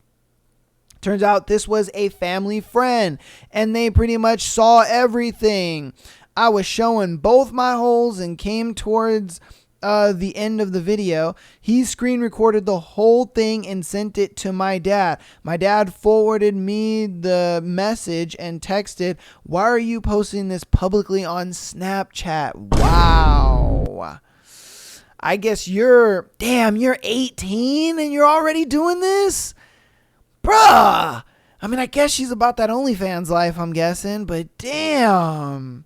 Turns out this was a family friend, and they pretty much saw everything. I was showing both my holes and came towards the end of the video. He screen recorded the whole thing and sent it to my dad. My dad forwarded me the message and texted, "Why are you posting this publicly on Snapchat?" Wow. I guess you're 18 and you're already doing this? Bruh. I mean, I guess she's about that OnlyFans life, I'm guessing, but damn.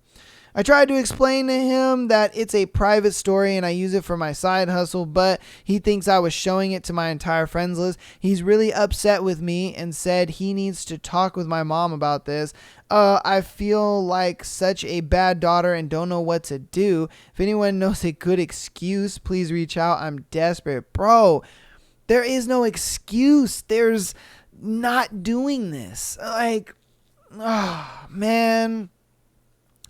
I tried to explain to him that it's a private story and I use it for my side hustle, but he thinks I was showing it to my entire friends list. He's really upset with me and said he needs to talk with my mom about this. I feel like such a bad daughter and don't know what to do. If anyone knows a good excuse, please reach out. I'm desperate. Bro, there is no excuse. There's not doing this. Like, oh, man.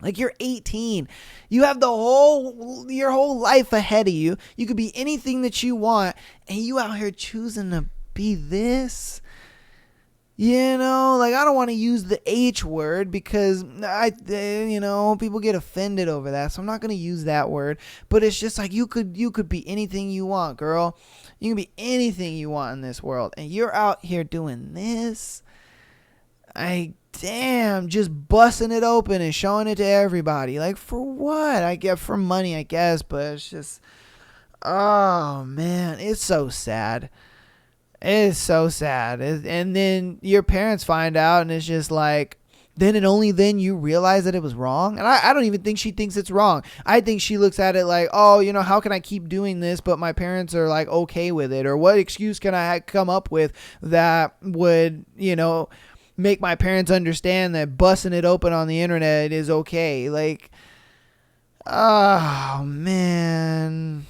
Like, you're 18. You have your whole life ahead of you. You could be anything that you want, and you out here choosing to be this. Like, I don't want to use the H word because people get offended over that. So I'm not going to use that word, but it's just like you could be anything you want, girl. You can be anything you want in this world, and you're out here doing this. Damn, just busting it open and showing it to everybody. Like, for what? I get for money, I guess, but it's just, oh man, it's so sad. It's so sad. And then your parents find out and it's just like, then and only then you realize that it was wrong. And I don't even think she thinks it's wrong. I think she looks at it like, oh, how can I keep doing this, but my parents are like okay with it? Or what excuse can I come up with that would, make my parents understand that busting it open on the internet is okay? Like, oh man.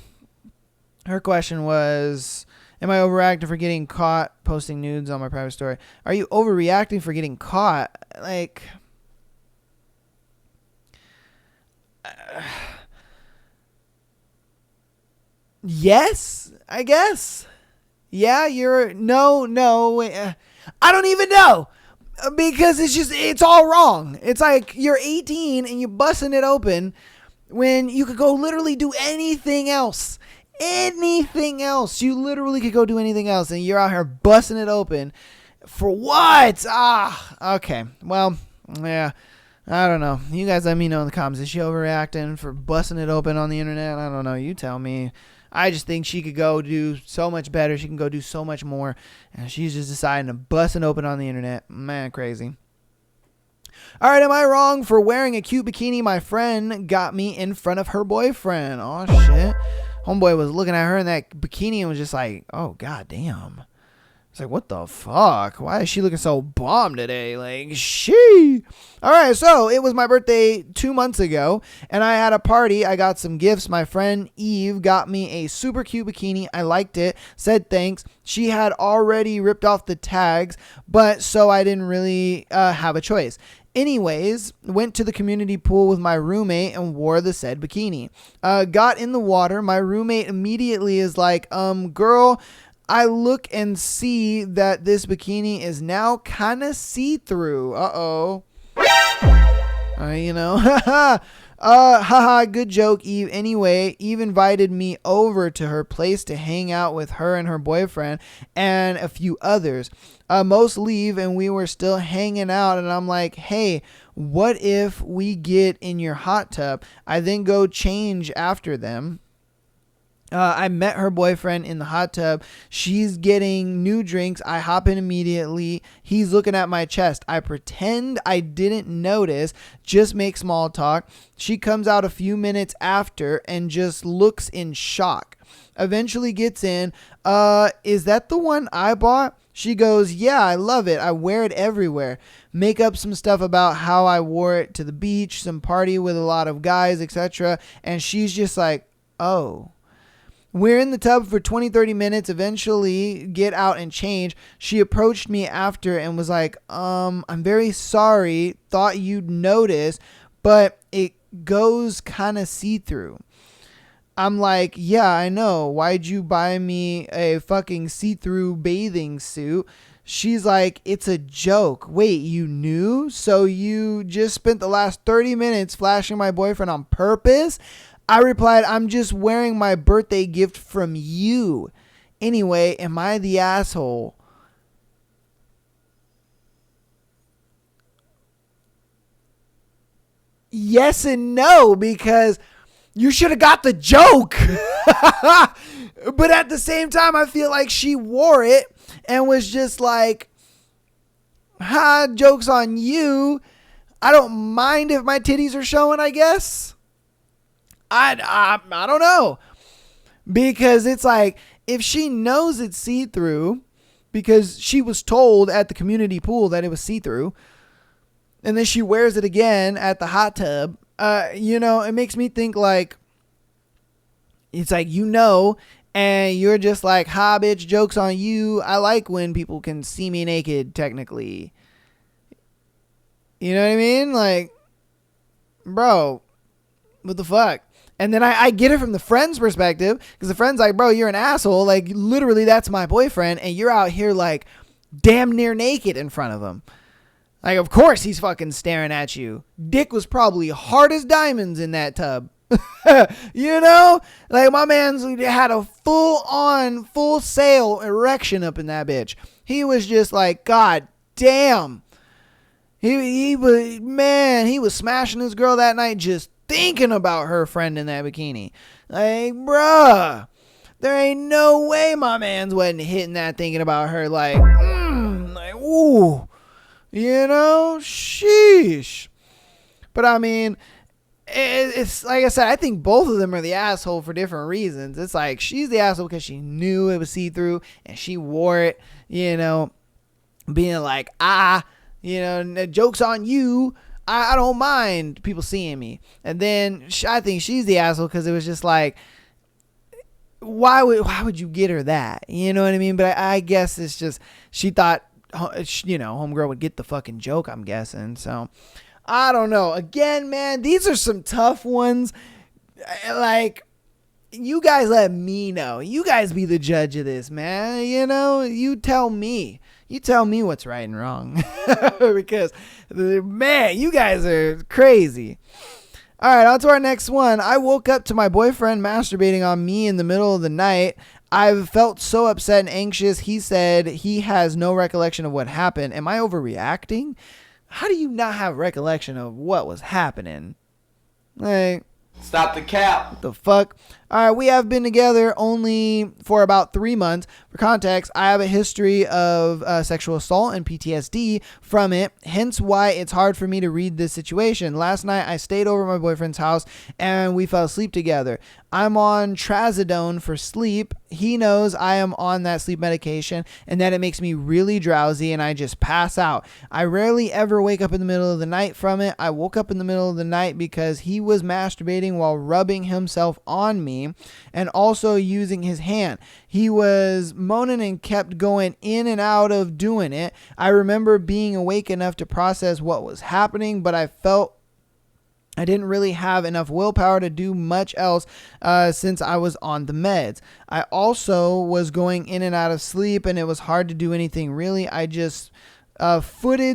Her question was, am I overreacting for getting caught posting nudes on my private story? Are you overreacting for getting caught? Like, yes, I guess. Yeah, I don't even know. Because it's all wrong. It's like you're 18 and you're busting it open when you could go literally do anything else. Anything else. You literally could go do anything else and you're out here busting it open. For what? Okay. Well, yeah. I don't know. You guys let me know in the comments. Is she overreacting for busting it open on the internet? I don't know. You tell me. I just think she could go do so much better. She can go do so much more. And she's just deciding to bust it open on the internet. Man, crazy. All right, am I wrong for wearing a cute bikini my friend got me in front of her boyfriend? Oh, shit. Homeboy was looking at her in that bikini and was just like, oh, goddamn. It's like, what the fuck? Why is she looking so bomb today? Like, she. All right, so it was my birthday 2 months ago, and I had a party. I got some gifts. My friend Eve got me a super cute bikini. I liked it, said thanks. She had already ripped off the tags, but so I didn't really have a choice. Anyways, went to the community pool with my roommate and wore the said bikini. Got in the water. My roommate immediately is like, girl, I look and see that this bikini is now kind of see-through. Haha, good joke, Eve. Anyway, Eve invited me over to her place to hang out with her and her boyfriend and a few others. Most leave and we were still hanging out, and I'm like, hey, what if we get in your hot tub? I then go change after them. I met her boyfriend in the hot tub. She's getting new drinks. I hop in immediately. He's looking at my chest. I pretend I didn't notice, just make small talk. She comes out a few minutes after and just looks in shock. Eventually gets in. Is that the one I bought? She goes, yeah, I love it. I wear it everywhere. Make up some stuff about how I wore it to the beach, some party with a lot of guys, etc. And she's just like, oh. We're in the tub for 20-30 minutes, eventually get out and change. She approached me after and was like, I'm very sorry, thought you'd notice, but it goes kind of see-through. I'm like, yeah, I know. Why'd you buy me a fucking see-through bathing suit? She's like, it's a joke. Wait, you knew? So you just spent the last 30 minutes flashing my boyfriend on purpose? I replied, I'm just wearing my birthday gift from you. Anyway, am I the asshole? Yes and no, because you should have got the joke. But at the same time, I feel like she wore it and was just like, ha, joke's on you. I don't mind if my titties are showing, I guess. I don't know, because it's like, if she knows it's see-through because she was told at the community pool that it was see-through, and then she wears it again at the hot tub, it makes me think like, it's like, and you're just like, ha, bitch, joke's on you. I like when people can see me naked, technically. You know what I mean? Like, bro, what the fuck? And then I get it from the friend's perspective, because the friend's like, bro, you're an asshole. Like, literally, that's my boyfriend. And you're out here, like, damn near naked in front of him. Like, of course he's fucking staring at you. Dick was probably hard as diamonds in that tub. You know? Like, my man's had a full sail erection up in that bitch. He was just like, God damn. He was smashing his girl that night just thinking about her friend in that bikini. Like, bruh, there ain't no way my man's wasn't hitting that thinking about her. Like, ooh, sheesh. But I mean, it's like I said, I think both of them are the asshole for different reasons. It's like, she's the asshole because she knew it was see-through and she wore it, being like, joke's on you. I don't mind people seeing me. And then I think she's the asshole because it was just like, why would you get her that? You know what I mean? But I guess it's just, she thought, homegirl would get the fucking joke, I'm guessing. So, I don't know. Again, man, these are some tough ones. Like, you guys let me know. You guys be the judge of this, man. You tell me. You tell me what's right and wrong. Because, man, you guys are crazy. All right, on to our next one. I woke up to my boyfriend masturbating on me in the middle of the night. I've felt so upset and anxious. He said he has no recollection of what happened. Am I overreacting? How do you not have recollection of what was happening? Like, Stop the cap. what the fuck? All right, we have been together only for about 3 months. For context, I have a history of sexual assault and PTSD from it, hence why it's hard for me to read this situation. Last night, I stayed over at my boyfriend's house, and we fell asleep together. I'm on trazodone for sleep. he knows I am on that sleep medication and that it makes me really drowsy and I just pass out. I rarely ever wake up in the middle of the night from it. I woke up in the middle of the night because he was masturbating while rubbing himself on me and also using his hand. He was moaning and kept going in and out of doing it. I remember being awake enough to process what was happening, but I felt I didn't really have enough willpower to do much else since I was on the meds. I also was going in and out of sleep and it was hard to do anything really. I just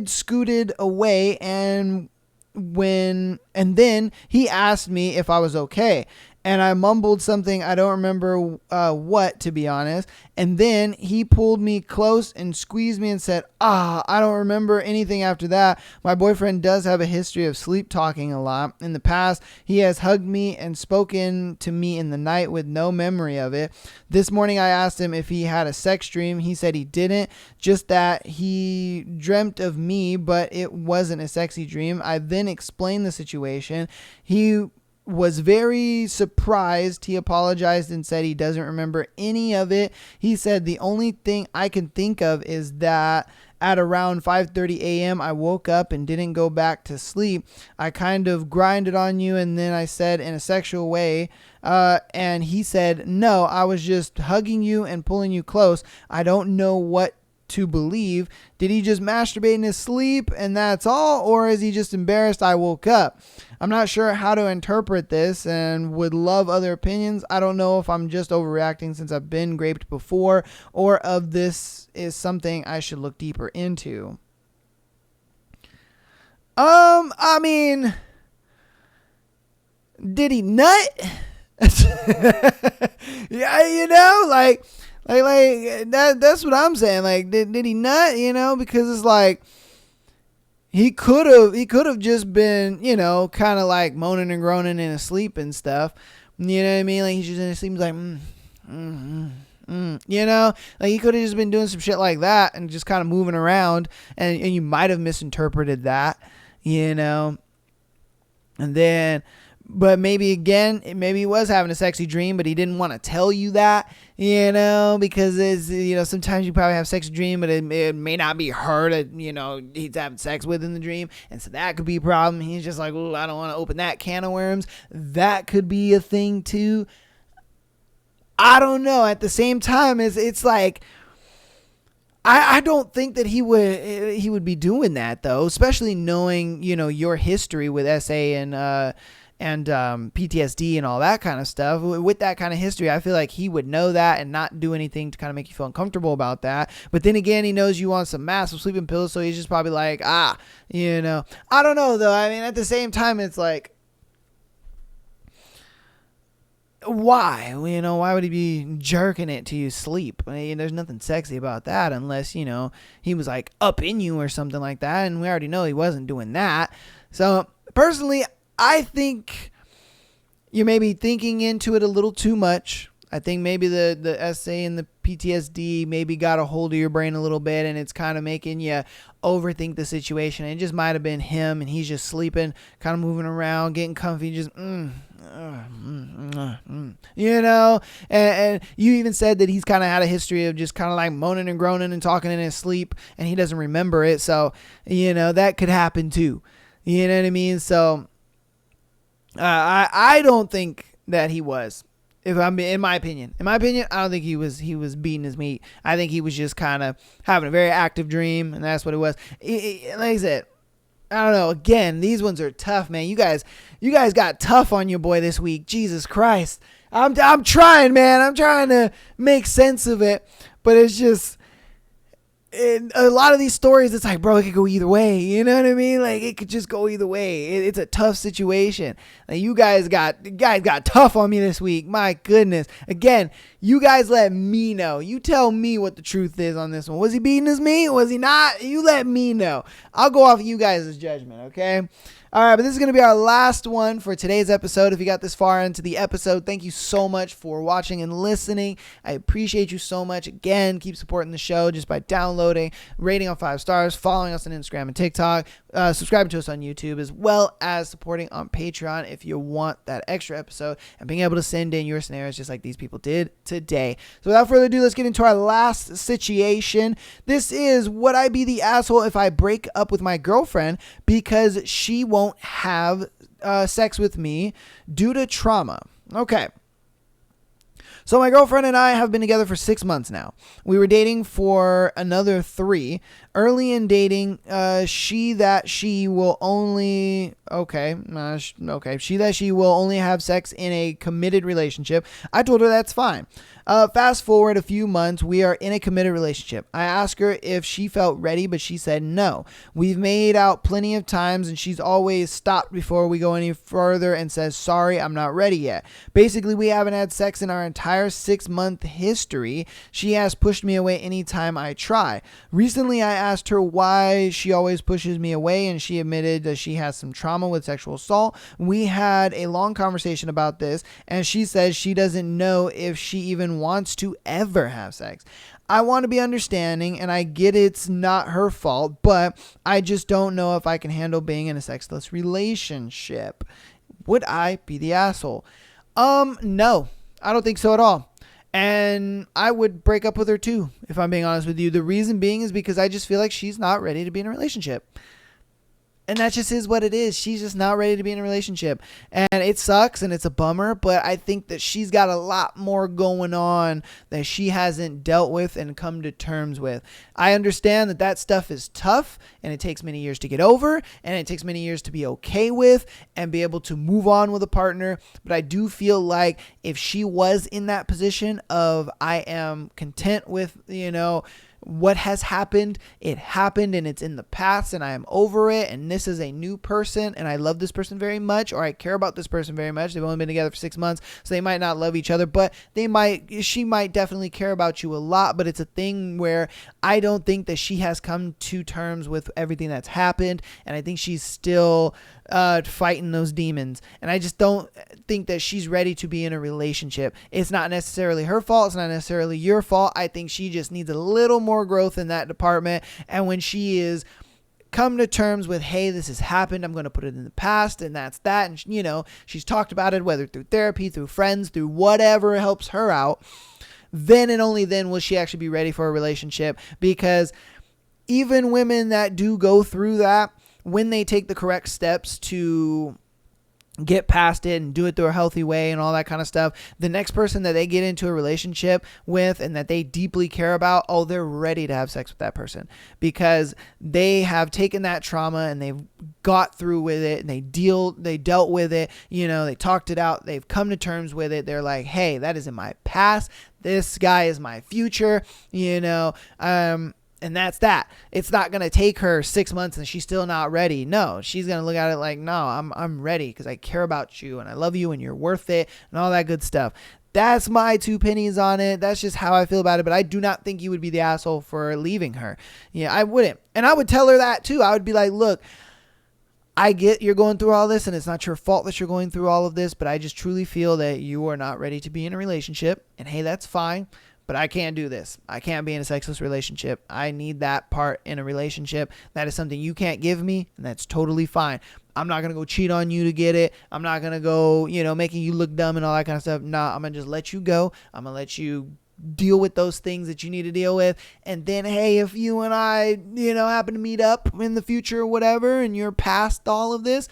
scooted away and then he asked me if I was okay. And I mumbled something, I don't remember what, to be honest. And then he pulled me close and squeezed me and said, I don't remember anything after that. My boyfriend does have a history of sleep talking a lot. In the past, he has hugged me and spoken to me in the night with no memory of it. This morning, I asked him if he had a sex dream. He said he didn't, just that he dreamt of me, but it wasn't a sexy dream. I then explained the situation. He was very surprised. He apologized and said he doesn't remember any of it. He said the only thing I can think of is that at around 5:30 a.m. I woke up and didn't go back to sleep. I kind of grinded on you and then I said in a sexual way and he said, no, I was just hugging you and pulling you close. I don't know what to believe. Did he just masturbate in his sleep and that's all, or is he just embarrassed I woke up? I'm not sure how to interpret this and would love other opinions. I don't know if I'm just overreacting since I've been raped before, or if this is something I should look deeper into. I mean, did he nut? Yeah, you know, like that's what I'm saying. Like, did he nut? You know, because it's like he could have just been, you know, kind of like moaning and groaning in his sleep and stuff. You know what I mean? Like he's just in his sleep, like, you know, like he could have just been doing some shit like that and just kind of moving around, and you might have misinterpreted that, you know, and then. But maybe he was having a sexy dream, but he didn't want to tell you that, you know, because it's, you know, sometimes you probably have a sexy dream, but it may not be her that, you know, he's having sex with in the dream. And so that could be a problem. He's just like, oh, I don't want to open that can of worms. That could be a thing too. I don't know. At the same time, it's like, I don't think that he would be doing that though, especially knowing, you know, your history with SA and PTSD and all that kind of stuff. With that kind of history, I feel like he would know that and not do anything to kind of make you feel uncomfortable about that. But then again, he knows you want some massive sleeping pills, so he's just probably like, you know. I don't know, though. I mean, at the same time, it's like, why? You know, why would he be jerking it to you sleep? I mean, there's nothing sexy about that unless, you know, he was like up in you or something like that, and we already know he wasn't doing that. So, personally, I think you may be thinking into it a little too much. I think maybe the SA and the PTSD maybe got a hold of your brain a little bit, and it's kind of making you overthink the situation. It just might have been him, and he's just sleeping, kind of moving around, getting comfy, just you know. And you even said that he's kind of had a history of just kind of like moaning and groaning and talking in his sleep, and he doesn't remember it. So, you know, that could happen too. You know what I mean? So I don't think that he was. If I'm in my opinion, I don't think he was beating his meat. I think he was just kind of having a very active dream, and that's what it was. Like I said, I don't know. Again, these ones are tough, man. You guys got tough on your boy this week. Jesus Christ, I'm trying, man. I'm trying to make sense of it, but it's just. In a lot of these stories, it's like, bro, it could go either way. You know what I mean? Like, it could just go either way. It's a tough situation. Like, you guys got tough on me this week. My goodness. Again, you guys let me know. You tell me what the truth is on this one. Was he beating his meat? Was he not? You let me know. I'll go off of you guys' judgment, okay? All right, but this is going to be our last one for today's episode. If you got this far into the episode, thank you so much for watching and listening. I appreciate you so much. Again, keep supporting the show just by downloading, rating on 5 stars, following us on Instagram and TikTok. subscribing to us on YouTube, as well as supporting on Patreon if you want that extra episode and being able to send in your scenarios just like these people did today. So without further ado, let's get into our last situation. This is, would I be the asshole if I break up with my girlfriend because she won't have sex with me due to trauma? Okay. So my girlfriend and I have been together for 6 months now. We were dating for another 3. Early in dating, she that she will only have sex in a committed relationship. I told her that's fine. Fast forward a few months, we are in a committed relationship. I asked her if she felt ready, but she said no. We've made out plenty of times, and she's always stopped before we go any further and says, sorry, I'm not ready yet. Basically, we haven't had sex in our entire 6-month history. She has pushed me away anytime I try. Recently, I asked her why she always pushes me away, and she admitted that she has some trauma with sexual assault. We had a long conversation about this, and she says she doesn't know if she even wants to ever have sex. I want to be understanding, and I get it's not her fault, but I just don't know if I can handle being in a sexless relationship. Would I be the asshole? No, I don't think so at all. And I would break up with her too, if I'm being honest with you. The reason being is because I just feel like she's not ready to be in a relationship. And that just is what it is. She's just not ready to be in a relationship. And it sucks and it's a bummer, but I think that she's got a lot more going on that she hasn't dealt with and come to terms with. I understand that stuff is tough and it takes many years to get over and it takes many years to be okay with and be able to move on with a partner. But I do feel like if she was in that position of I am content with, what has happened, it happened and it's in the past and I am over it and this is a new person and I love this person very much, or I care about this person very much. They've only been together for 6 months, so they might not love each other, but she might definitely care about you a lot. But it's a thing where I don't think that she has come to terms with everything that's happened, and I think she's still fighting those demons, and I just don't think that she's ready to be in a relationship. It's not necessarily her fault. It's not necessarily your fault. I think she just needs a little more growth in that department, and when she is come to terms with, hey, this has happened, I'm going to put it in the past, and that's that, and she's talked about it, whether through therapy, through friends, through whatever helps her out, then and only then will she actually be ready for a relationship. Because even women that do go through that, when they take the correct steps to get past it and do it through a healthy way and all that kind of stuff, the next person that they get into a relationship with and that they deeply care about, they're ready to have sex with that person because they have taken that trauma and they've got through with it and they dealt with it. They talked it out. They've come to terms with it. They're like, hey, that is in my past. This guy is my future, and that's that. It's not going to take her 6 months and she's still not ready. No, she's going to look at it like, no, I'm ready because I care about you and I love you and you're worth it and all that good stuff. That's my 2 pennies on it. That's just how I feel about it. But I do not think you would be the asshole for leaving her. Yeah, I wouldn't. And I would tell her that too. I would be like, look, I get you're going through all this and it's not your fault that you're going through all of this, but I just truly feel that you are not ready to be in a relationship. And hey, that's fine. But I can't do this. I can't be in a sexless relationship. I need that part in a relationship. That is something you can't give me, and that's totally fine. I'm not going to go cheat on you to get it. I'm not going to go, making you look dumb and all that kind of stuff. Nah, I'm going to just let you go. I'm going to let you deal with those things that you need to deal with. And then, hey, if you and I, happen to meet up in the future or whatever, and you're past all of this,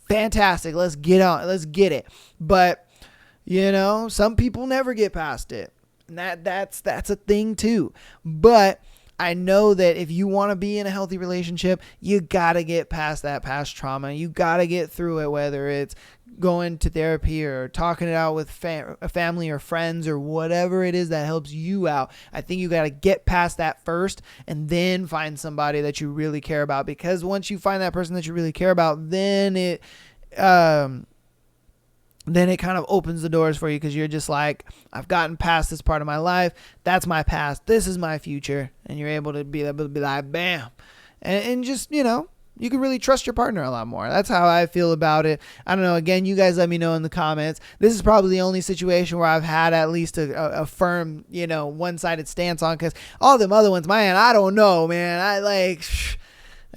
fantastic. Let's get on. Let's get it. But, some people never get past it. And that's a thing too. But I know that if you want to be in a healthy relationship, you got to get past that past trauma. You got to get through it, whether it's going to therapy or talking it out with family or friends or whatever it is that helps you out. I think you got to get past that first and then find somebody that you really care about, because once you find that person that you really care about, then it kind of opens the doors for you, because you're just like, I've gotten past this part of my life. That's my past. This is my future. And you're able to be like, bam. And just, you can really trust your partner a lot more. That's how I feel about it. I don't know. Again, you guys let me know in the comments. This is probably the only situation where I've had at least a firm, one-sided stance on, because all them other ones, man, I don't know, man.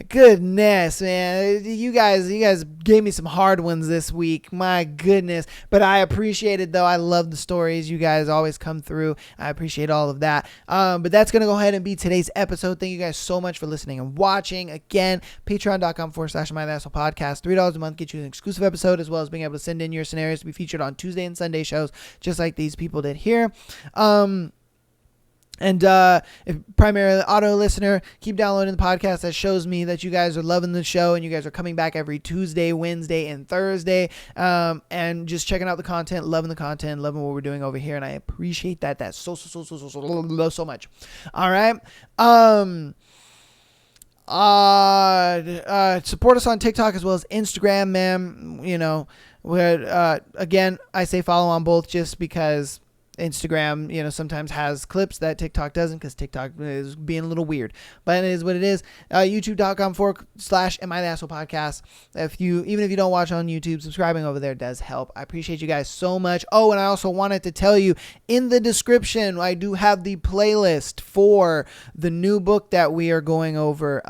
Goodness, man. You guys gave me some hard ones this week. My goodness. But I appreciate it, though. I love the stories. You guys always come through. I appreciate all of that. But that's going to go ahead and be today's episode. Thank you guys so much for listening and watching. Again, patreon.com/MyTheAsshole Podcast. $3 a month gets you an exclusive episode, as well as being able to send in your scenarios to be featured on Tuesday and Sunday shows, just like these people did here. And if primarily auto listener, keep downloading the podcast. That shows me that you guys are loving the show and you guys are coming back every Tuesday, Wednesday, and Thursday. And just checking out the content, loving the content, loving what we're doing over here. And I appreciate that. That's so much. All right. Support us on TikTok as well as Instagram, man. You know, where, again, I say follow on both just because Instagram, you know, sometimes has clips that TikTok doesn't, because TikTok is being a little weird, but it is what it is. YouTube.com/Am I the Asshole Podcast. Even if you don't watch on YouTube, subscribing over there does help. I appreciate you guys so much. Oh, and I also wanted to tell you, in the description, I do have the playlist for the new book that we are going over.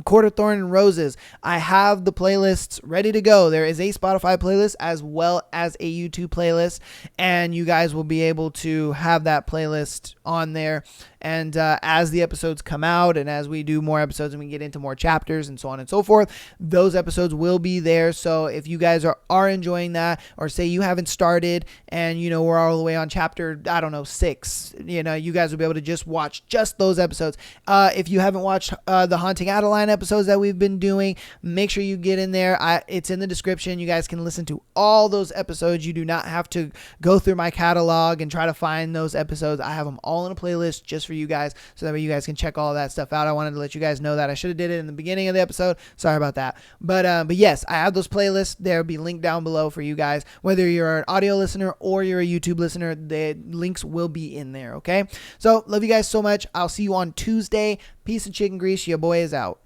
Court of Thorn and Roses. I have the playlists ready to go. There is a Spotify playlist as well as a YouTube playlist, and you guys will be able to have that playlist on there. And as the episodes come out and as we do more episodes and we get into more chapters and so on and so forth, those episodes will be there. So if you guys are enjoying that, or say you haven't started and, you know, we're all the way on chapter, 6, you know, you guys will be able to just watch just those episodes. If you haven't watched the Haunting Adeline episodes that we've been doing, make sure you get in there. It's in the description. You guys can listen to all those episodes. You do not have to go through my catalog and try to find those episodes. I have them all in a playlist just for you guys, so that way you guys can check all that stuff out. I wanted to let you guys know that. I should have did it in the beginning of the episode. Sorry about that. But yes, I have those playlists. They'll be linked down below for you guys. Whether you're an audio listener or you're a YouTube listener, the links will be in there, okay? So, love you guys so much. I'll see you on Tuesday. Peace and chicken grease. Your boy is out.